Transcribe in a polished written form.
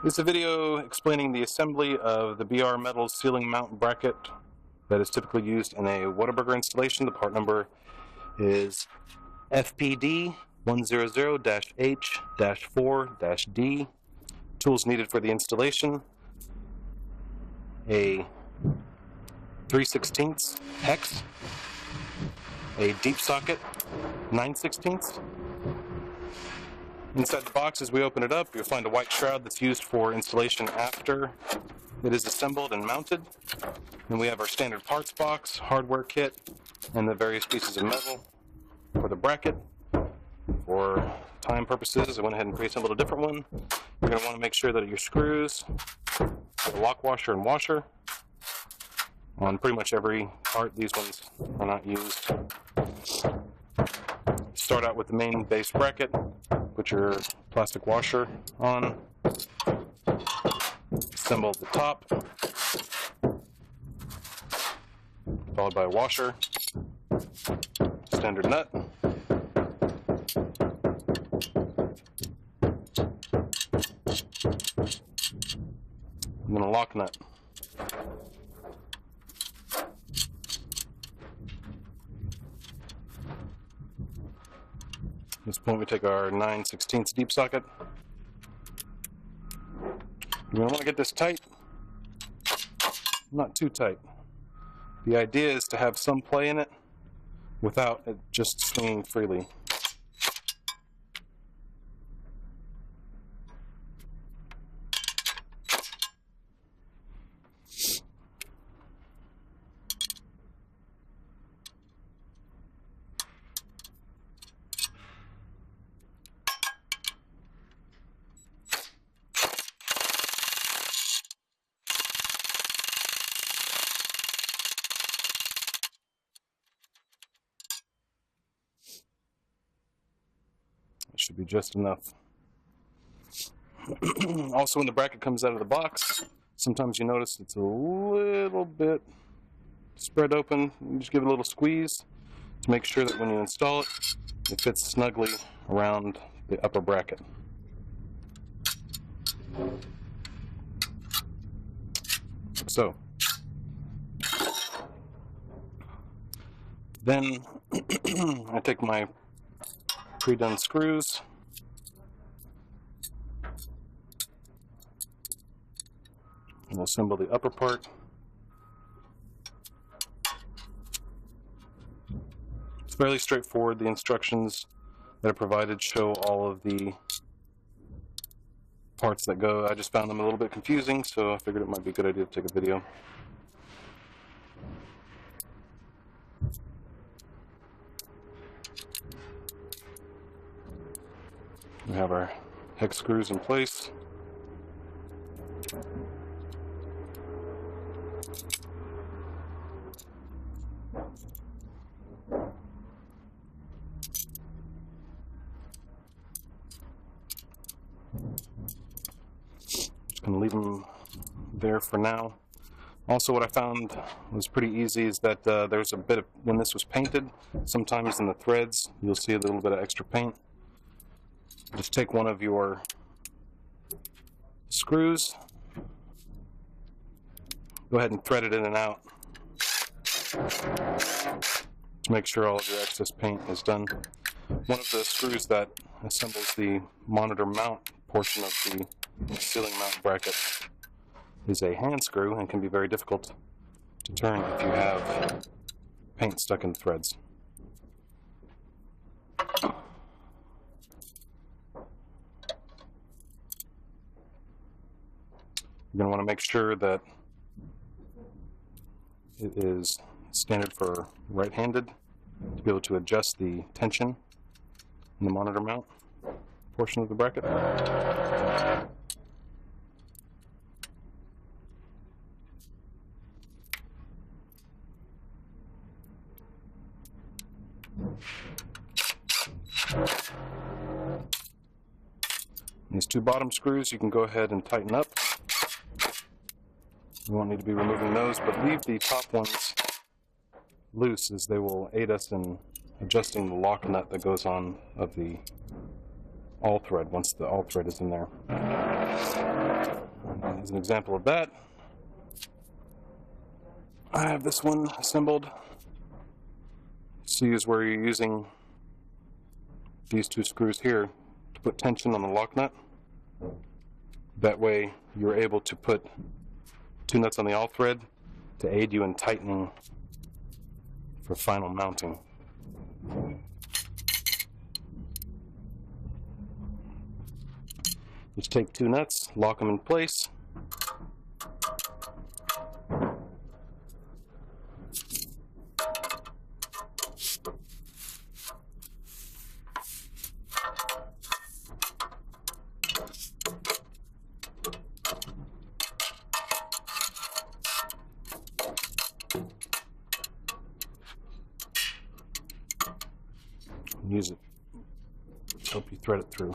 This is a video explaining the assembly of the BR Metals ceiling mount bracket that is typically used in a Whataburger installation. The part number is FPD 100-H-4-D. Tools needed for the installation: a 3/16 hex, a deep socket 9/16. Inside the box, as we open it up, you'll find a white shroud that's used for installation after it is assembled and mounted. And we have our standard parts box, hardware kit, and the various pieces of metal for the bracket. For time purposes, I went ahead and pre-assembled a different one. You're going to want to make sure that your screws have a lock washer and washer. On pretty much every part, these ones are not used. Start out with the main base bracket. Put your plastic washer on. Assemble the top, followed by a washer, standard nut, and then a lock nut. At this point, we take our 9/16 deep socket. You're going to want to get this tight, not too tight. The idea is to have some play in it without it just swinging freely. It should be just enough. Also, when the bracket comes out of the box, sometimes you notice it's a little bit spread open. You just give it a little squeeze to make sure that when you install it, it fits snugly around the upper bracket. So, then I take my pre-done screws, and we'll assemble the upper part. It's fairly straightforward. The instructions that are provided show all of the parts that go. I just found them a little bit confusing, so I figured it might be a good idea to take a video. We have our hex screws in place. Just going to leave them there for now. Also, what I found was pretty easy is that there's a bit of, when this was painted, sometimes in the threads you'll see a little bit of extra paint. Just take one of your screws, go ahead and thread it in and out to make sure all of your excess paint is done. One of the screws that assembles the monitor mount portion of the ceiling mount bracket is a hand screw and can be very difficult to turn if you have paint stuck in the threads. You're going to want to make sure that it is standard for right-handed to be able to adjust the tension in the monitor mount portion of the bracket. These two bottom screws you can go ahead and tighten up. You won't need to be removing those, but leave the top ones loose as they will aid us in adjusting the lock nut that goes on of the all thread once the all thread is in there. As an example of that, I have this one assembled. See is where you're using these two screws here to put tension on the lock nut. That way you're able to put two nuts on the all thread to aid you in tightening for final mounting. Just take two nuts, lock them in place. Use it to help you thread it through.